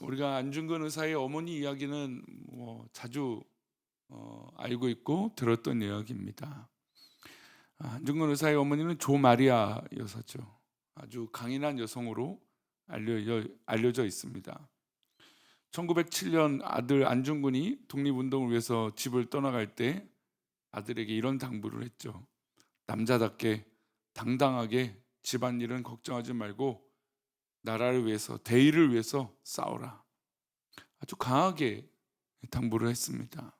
우리가 안중근 의사의 어머니 이야기는 자주 알고 있고 들었던 이야기입니다. 안중근 의사의 어머니는 조 마리아 여사죠. 아주 강인한 여성으로 알려져 있습니다. 1907년 아들 안중근이 독립운동을 위해서 집을 떠나갈 때 아들에게 이런 당부를 했죠. 남자답게 당당하게 집안일은 걱정하지 말고 나라를 위해서, 대의를 위해서 싸워라. 아주 강하게 당부를 했습니다.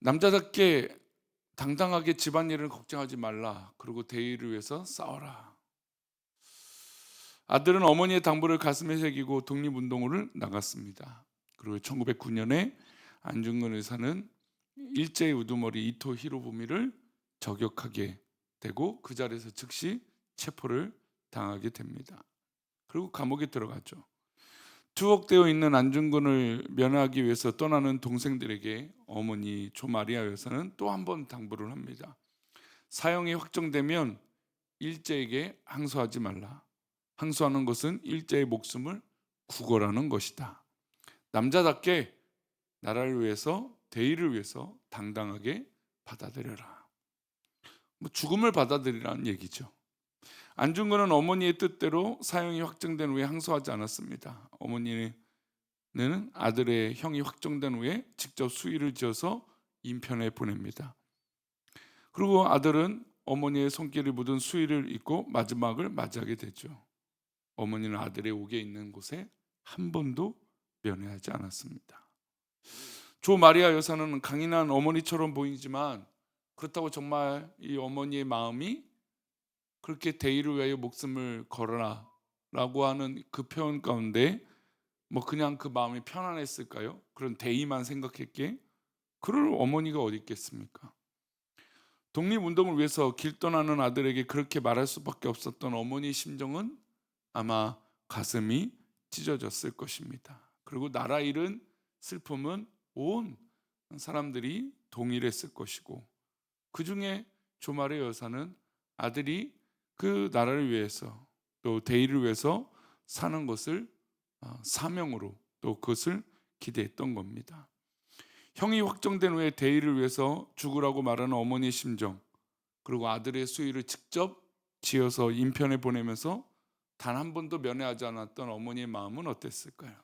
남자답게 당당하게 집안일을 걱정하지 말라. 그리고 대의를 위해서 싸워라. 아들은 어머니의 당부를 가슴에 새기고 독립운동을 나갔습니다. 그리고 1909년에 안중근 의사는 일제의 우두머리 이토 히로부미를 저격하게 되고 그 자리에서 즉시 체포를 당하게 됩니다. 그리고 감옥에 들어가죠. 투옥되어 있는 안중근을 면회하기 위해서 떠나는 동생들에게 어머니 조 마리아 여사는 또 한 번 당부를 합니다. 사형이 확정되면 일제에게 항소하지 말라. 항소하는 것은 일제의 목숨을 구걸하는 것이다. 남자답게 나라를 위해서, 대의를 위해서 당당하게 받아들여라. 죽음을 받아들이라는 얘기죠. 안중근은 어머니의 뜻대로 사형이 확정된 후에 항소하지 않았습니다. 어머니는 아들의 형이 확정된 후에 직접 수의를 지어서 인편에 보냅니다. 그리고 아들은 어머니의 손길이 묻은 수의를 입고 마지막을 맞이하게 되죠. 어머니는 아들의 옥에 있는 곳에 한 번도 면회하지 않았습니다. 조 마리아 여사는 강인한 어머니처럼 보이지만 그렇다고 정말 이 어머니의 마음이 그렇게 대의를 위하여 목숨을 걸어라 라고 하는 그 표현 가운데 그냥 그 마음이 편안했을까요? 그런 대의만 생각했기에 그럴 어머니가 어디 있겠습니까? 독립운동을 위해서 길 떠나는 아들에게 그렇게 말할 수밖에 없었던 어머니의 심정은 아마 가슴이 찢어졌을 것입니다. 그리고 나라 잃은 슬픔은 온 사람들이 동일했을 것이고 그 중에 조마리 여사는 아들이 그 나라를 위해서 또 대의를 위해서 사는 것을 사명으로 또 그것을 기대했던 겁니다. 형이 확정된 후에 대의를 위해서 죽으라고 말하는 어머니의 심정, 그리고 아들의 수의를 직접 지어서 인편에 보내면서 단 한 번도 면회하지 않았던 어머니의 마음은 어땠을까요?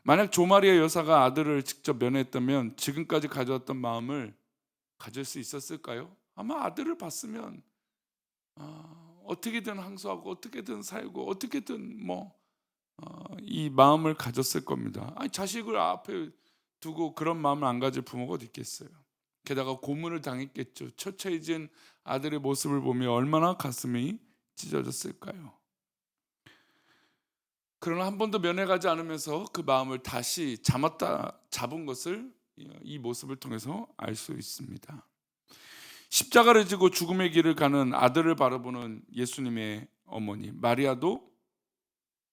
만약 조마리아 여사가 아들을 직접 면회했다면 지금까지 가져왔던 마음을 가질 수 있었을까요? 아마 아들을 봤으면 어떻게든 항소하고 어떻게든 살고 어떻게든 이 마음을 가졌을 겁니다. 자식을 앞에 두고 그런 마음을 안 가질 부모가 어디 있겠어요. 게다가 고문을 당했겠죠. 처처해진 아들의 모습을 보며 얼마나 가슴이 찢어졌을까요? 그러나 한 번도 면회 가지 않으면서 그 마음을 다시 잡은 것을 이 모습을 통해서 알 수 있습니다. 십자가를 지고 죽음의 길을 가는 아들을 바라보는 예수님의 어머니 마리아도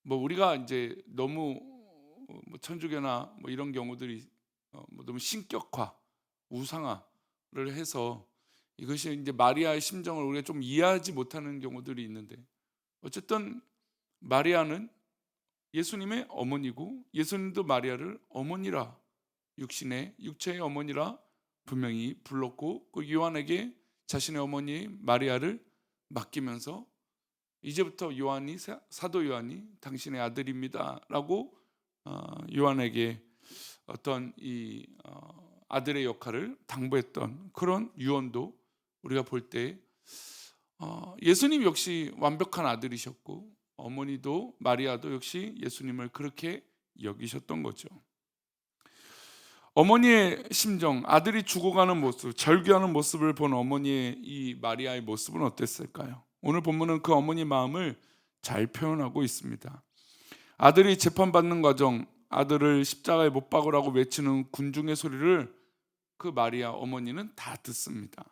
우리가 이제 너무 천주교나 이런 경우들이 너무 신격화, 우상화를 해서 이것이 이제 마리아의 심정을 우리가 좀 이해하지 못하는 경우들이 있는데 어쨌든 마리아는 예수님의 어머니고 예수님도 마리아를 어머니라 육체의 어머니라 분명히 불렀고 그 요한에게 자신의 어머니 마리아를 맡기면서 이제부터 사도 요한이 당신의 아들입니다라고 요한에게 어떤 이 아들의 역할을 당부했던 그런 유언도 우리가 볼 때 예수님 역시 완벽한 아들이셨고 어머니도 마리아도 역시 예수님을 그렇게 여기셨던 거죠. 어머니의 심정, 아들이 죽어가는 모습, 절규하는 모습을 본 어머니의 이 마리아의 모습은 어땠을까요? 오늘 본문은 그 어머니 마음을 잘 표현하고 있습니다. 아들이 재판받는 과정, 아들을 십자가에 못 박으라고 외치는 군중의 소리를 그 마리아 어머니는 다 듣습니다.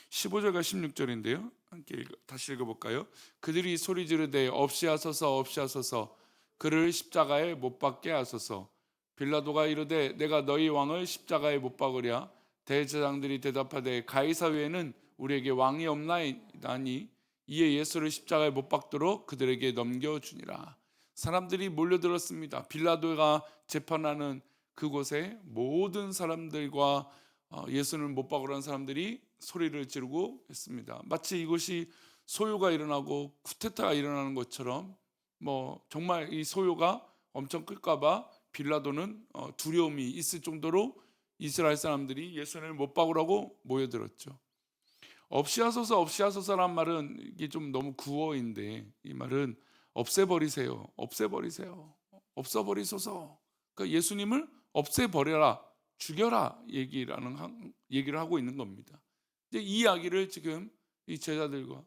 15절과 16절인데요. 함께 다시 읽어볼까요? 그들이 소리 지르되 없이 하소서 없이 하소서 그를 십자가에 못 박게 하소서. 빌라도가 이르되 내가 너희 왕을 십자가에 못 박으랴. 대제사장들이 대답하되 가이사 외에는 우리에게 왕이 없나이다니 이에 예수를 십자가에 못 박도록 그들에게 넘겨주니라. 사람들이 몰려들었습니다. 빌라도가 재판하는 그곳에 모든 사람들과 예수님을 못 박으라는 사람들이 소리를 지르고 있습니다. 마치 이곳이 소요가 일어나고 쿠데타가 일어나는 것처럼 정말 이 소요가 엄청 클까봐 빌라도는 두려움이 있을 정도로 이스라엘 사람들이 예수님을 못 박으라고 모여들었죠. 없이하소서 없이하소서란 말은 이게 좀 너무 구어인데, 이 말은 없애버리세요, 없애버리세요, 없어버리소서. 그러니까 예수님을 없애버려라, 죽여라 얘기를 하고 있는 겁니다. 이제 이 이야기를 지금 이 제자들과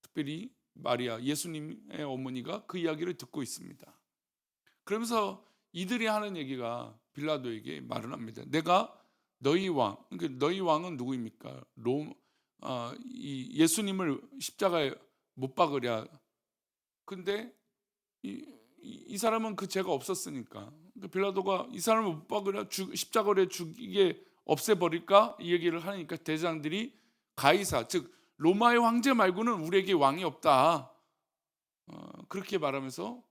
특별히 마리아, 예수님의 어머니가 그 이야기를 듣고 있습니다. 그러면서 이들이 하는 얘기가 빌라도에게 말을 합니다. 내가 너희 왕, 그러니까 너희 왕은 누구입니까? 이 예수님을 십자가에 못 박으랴. 근데 이 사람은 그 죄가 없었으니까, 그러니까 빌라도가 이 사람을 못 박으랴, 십자가에 죽이게 없애버릴까 이 얘기를 하니까 대장들이 가이사, 즉 로마의 황제 말고는 우리에게 왕이 없다, 그렇게 말하면서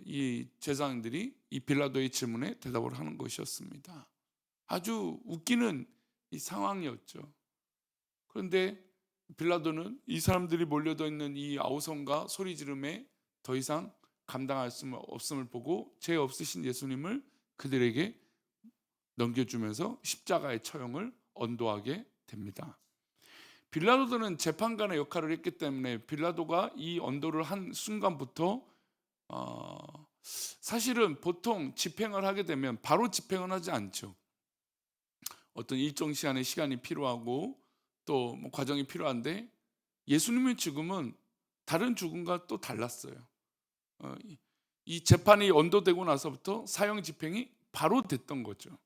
이 제사장들이 이 빌라도의 질문에 대답을 하는 것이었습니다. 아주 웃기는 이 상황이었죠. 그런데 빌라도는 이 사람들이 몰려져 있는 이 아우성과 소리 지름에 더 이상 감당할 수 없음을 보고 죄 없으신 예수님을 그들에게 넘겨주면서 십자가의 처형을 언도하게 됩니다. 빌라도는 재판관의 역할을 했기 때문에 빌라도가 이 언도를 한 순간부터 사실은 보통 집행을 하게 되면 바로 집행을 하지 않죠. 어떤 일정 시간이 필요하고 또 과정이 필요한데, 예수님의 죽음은 다른 죽음과 또 달랐어요. 이 재판이 언도되고 나서부터 사형 집행이 바로 됐던 거죠.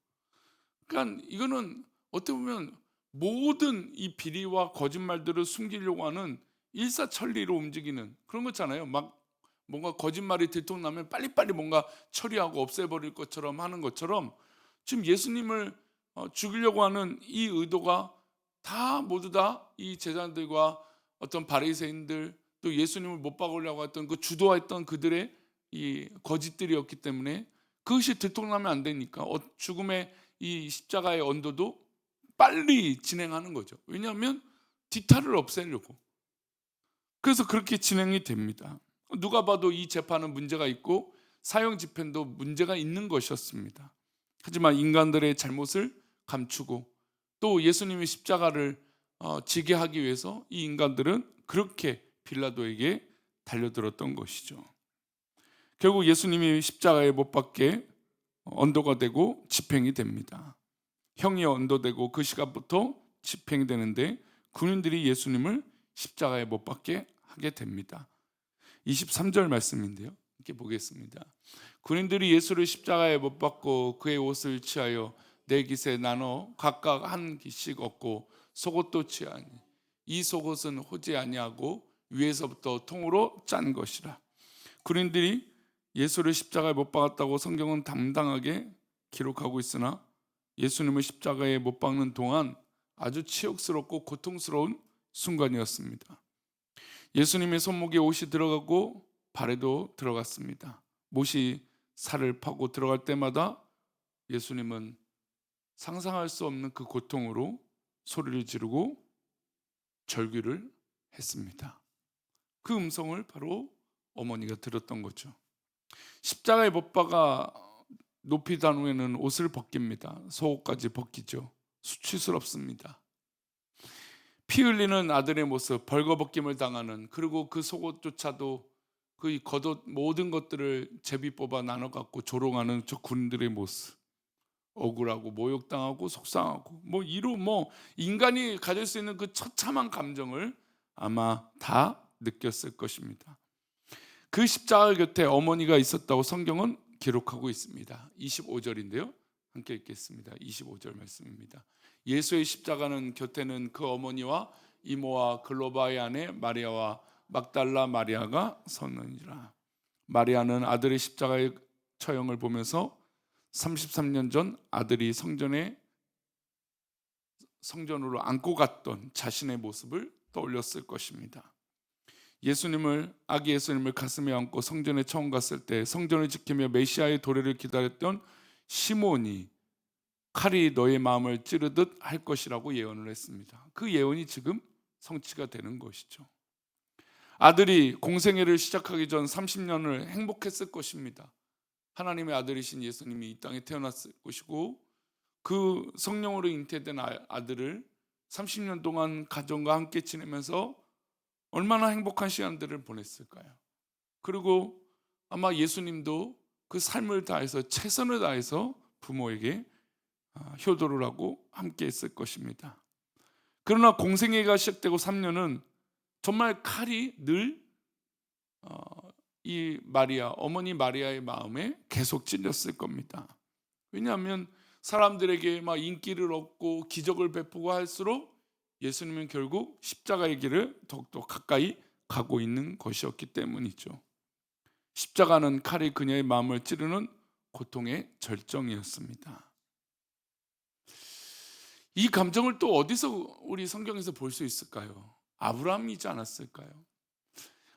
그러니까 이거는 어떻게 보면 모든 이 비리와 거짓말들을 숨기려고 하는 일사천리로 움직이는 그런 거잖아요. 막 뭔가 거짓말이 들통나면 빨리빨리 뭔가 처리하고 없애버릴 것처럼 하는 것처럼, 지금 예수님을 죽이려고 하는 이 의도가 모두 다 이 제자들과 어떤 바리새인들, 또 예수님을 못 박으려고 했던 그 주도했던 그들의 이 거짓들이었기 때문에 그것이 들통나면 안 되니까 죽음의 이 십자가의 언도도 빨리 진행하는 거죠. 왜냐하면 뒤탈을 없애려고. 그래서 그렇게 진행이 됩니다. 누가 봐도 이 재판은 문제가 있고 사형 집행도 문제가 있는 것이었습니다. 하지만 인간들의 잘못을 감추고 또 예수님의 십자가를 지게 하기 위해서 이 인간들은 그렇게 빌라도에게 달려들었던 것이죠. 결국 예수님이 십자가에 못 박게 언도가 되고 집행이 됩니다. 형이 언도되고 그 시간부터 집행이 되는데, 군인들이 예수님을 십자가에 못 박게 하게 됩니다. 23절 말씀인데요, 이렇게 보겠습니다. 군인들이 예수를 십자가에 못 박고 그의 옷을 취하여 네 깃에 나눠 각각 한 깃씩 얻고 속옷도 취하니 이 속옷은 호지 아니하고 위에서부터 통으로 짠 것이라. 군인들이 예수를 십자가에 못 박았다고 성경은 당당하게 기록하고 있으나 예수님을 십자가에 못 박는 동안 아주 치욕스럽고 고통스러운 순간이었습니다. 예수님의 손목에 옷이 들어가고 발에도 들어갔습니다. 못이 살을 파고 들어갈 때마다 예수님은 상상할 수 없는 그 고통으로 소리를 지르고 절규를 했습니다. 그 음성을 바로 어머니가 들었던 거죠. 십자가에 못 박아 높이 단 후에는 옷을 벗깁니다. 속옷까지 벗기죠. 수치스럽습니다. 피 흘리는 아들의 모습, 벌거벗김을 당하는, 그리고 그 속옷조차도 그 겉옷 모든 것들을 제비 뽑아 나눠 갖고 조롱하는 저 군들의 모습, 억울하고 모욕당하고 속상하고 인간이 가질 수 있는 그 처참한 감정을 아마 다 느꼈을 것입니다. 그 십자가 곁에 어머니가 있었다고 성경은 기록하고 있습니다. 25절인데요, 함께 읽겠습니다. 25절 말씀입니다. 예수의 십자가는 곁에는 그 어머니와 이모와 글로바의 아내 마리아와 막달라 마리아가 섰느니라. 마리아는 아들의 십자가의 처형을 보면서 33년 전 아들이 성전으로 안고 갔던 자신의 모습을 떠올렸을 것입니다. 아기 예수님을 가슴에 안고 성전에 처음 갔을 때 성전을 지키며 메시아의 도래를 기다렸던 시몬이 칼이 너의 마음을 찌르듯 할 것이라고 예언을 했습니다. 그 예언이 지금 성취가 되는 것이죠. 아들이 공생애를 시작하기 전 30년을 행복했을 것입니다. 하나님의 아들이신 예수님이 이 땅에 태어났을 것이고 그 성령으로 잉태된 아들을 30년 동안 가정과 함께 지내면서 얼마나 행복한 시간들을 보냈을까요? 그리고 아마 예수님도 그 삶을 다해서 최선을 다해서 부모에게 효도를 하고 함께 했을 것입니다. 그러나 공생애가 시작되고 3년은 정말 칼이 늘 이 어머니 마리아의 마음에 계속 찔렸을 겁니다. 왜냐하면 사람들에게 막 인기를 얻고 기적을 베푸고 할수록 예수님은 결국 십자가의 길을 더욱더 가까이 가고 있는 것이었기 때문이죠. 십자가는 칼이 그녀의 마음을 찌르는 고통의 절정이었습니다. 이 감정을 또 어디서 우리 성경에서 볼 수 있을까요? 아브라함이지 않았을까요?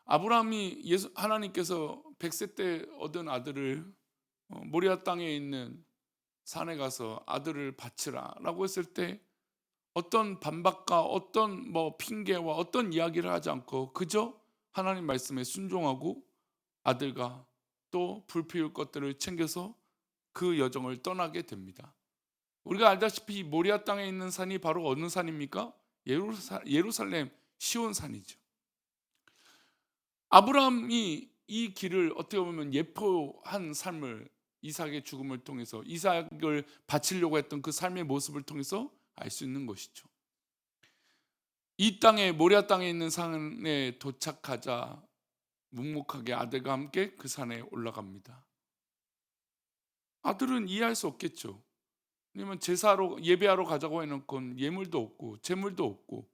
아브라함이 하나님께서 100세 때 얻은 아들을 모리아 땅에 있는 산에 가서 아들을 바치라라고 했을 때 어떤 반박과 어떤 핑계와 어떤 이야기를 하지 않고 그저 하나님 말씀에 순종하고 아들과 또 불피울 것들을 챙겨서 그 여정을 떠나게 됩니다. 우리가 알다시피 모리아 땅에 있는 산이 바로 어느 산입니까? 예루살렘 시온산이죠. 아브라함이 이 길을 어떻게 보면 예포한 삶을 이삭의 죽음을 통해서 이삭을 바치려고 했던 그 삶의 모습을 통해서 알 수 있는 것이죠. 이 땅에 모리아 땅에 있는 산에 도착하자 묵묵하게 아들과 함께 그 산에 올라갑니다. 아들은 이해할 수 없겠죠. 왜냐면 제사로 예배하러 가자고 해놓고 예물도 없고 재물도 없고,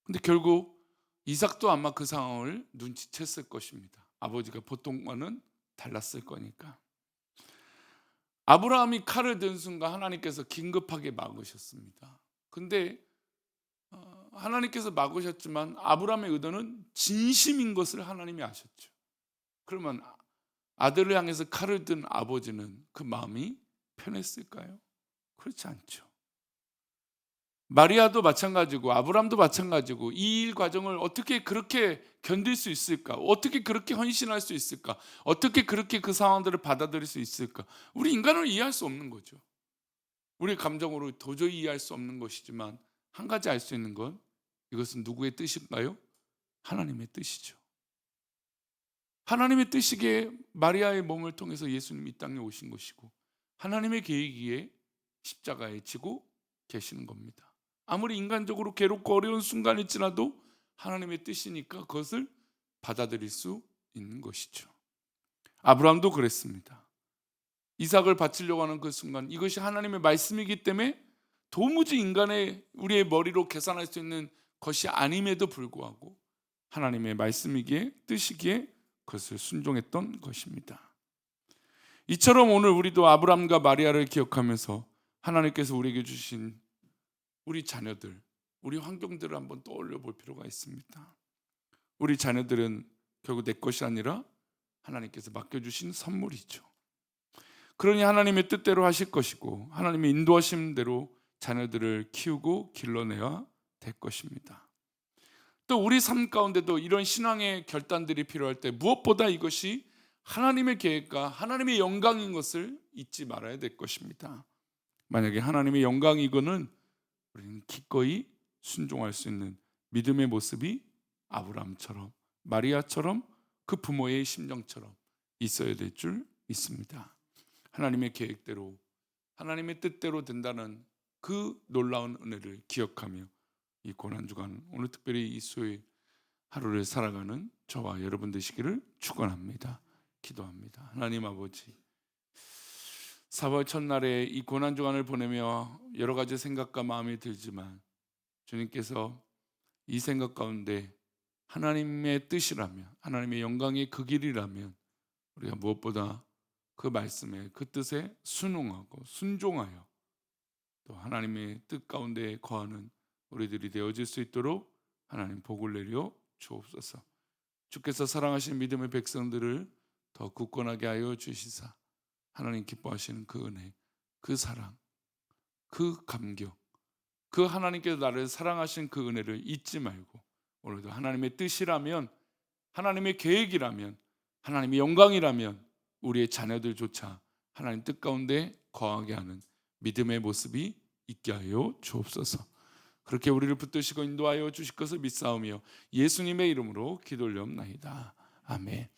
근데 결국 이삭도 아마 그 상황을 눈치챘을 것입니다. 아버지가 보통과는 달랐을 거니까. 아브라함이 칼을 든 순간 하나님께서 긴급하게 막으셨습니다. 근데 하나님께서 막으셨지만 아브라함의 의도는 진심인 것을 하나님이 아셨죠. 그러면 아들을 향해서 칼을 든 아버지는 그 마음이 편했을까요? 그렇지 않죠. 마리아도 마찬가지고 아브라함도 마찬가지고 이 일 과정을 어떻게 그렇게 견딜 수 있을까? 어떻게 그렇게 헌신할 수 있을까? 어떻게 그렇게 그 상황들을 받아들일 수 있을까? 우리 인간을 이해할 수 없는 거죠. 우리 감정으로 도저히 이해할 수 없는 것이지만 한 가지 알 수 있는 건 이것은 누구의 뜻인가요? 하나님의 뜻이죠. 하나님의 뜻이기에 마리아의 몸을 통해서 예수님이 이 땅에 오신 것이고 하나님의 계획이기에 십자가에 지고 계시는 겁니다. 아무리 인간적으로 괴롭고 어려운 순간이 지나도 하나님의 뜻이니까 그것을 받아들일 수 있는 것이죠. 아브라함도 그랬습니다. 이삭을 바치려고 하는 그 순간 이것이 하나님의 말씀이기 때문에 도무지 우리의 머리로 계산할 수 있는 것이 아님에도 불구하고 하나님의 말씀이기에 뜻이기에 그것을 순종했던 것입니다. 이처럼 오늘 우리도 아브라함과 마리아를 기억하면서 하나님께서 우리에게 주신 우리 자녀들, 우리 환경들을 한번 떠올려 볼 필요가 있습니다. 우리 자녀들은 결국 내 것이 아니라 하나님께서 맡겨주신 선물이죠. 그러니 하나님의 뜻대로 하실 것이고 하나님의 인도하심대로 자녀들을 키우고 길러내야 될 것입니다. 또 우리 삶 가운데도 이런 신앙의 결단들이 필요할 때 무엇보다 이것이 하나님의 계획과 하나님의 영광인 것을 잊지 말아야 될 것입니다. 만약에 하나님의 영광이거는 우리는 기꺼이 순종할 수 있는 믿음의 모습이 아브라함처럼 마리아처럼 그 부모의 심정처럼 있어야 될 줄 믿습니다. 하나님의 계획대로 하나님의 뜻대로 된다는 그 놀라운 은혜를 기억하며 이 고난주간 오늘 특별히 이 수요일 하루를 살아가는 저와 여러분 되시기를 축원합니다. 기도합니다. 하나님 아버지, 4월 첫날에 이 고난주간을 보내며 여러 가지 생각과 마음이 들지만 주님께서 이 생각 가운데 하나님의 뜻이라면 하나님의 영광의 그 길이라면 우리가 무엇보다 그 말씀에 그 뜻에 순응하고 순종하여 또 하나님의 뜻 가운데 거하는 우리들이 되어질 수 있도록 하나님 복을 내려 주옵소서. 주께서 사랑하시는 믿음의 백성들을 더 굳건하게 하여 주시사 하나님 기뻐하시는 그 은혜, 그 사랑, 그 감격, 그 하나님께서 나를 사랑하신 그 은혜를 잊지 말고 오늘도 하나님의 뜻이라면, 하나님의 계획이라면, 하나님의 영광이라면 우리의 자녀들조차 하나님 뜻 가운데 거하게 하는 믿음의 모습이 있게 하여 주옵소서. 그렇게 우리를 붙드시고 인도하여 주실 것을 믿사오며 예수님의 이름으로 기도 올려옵나이다. 아멘.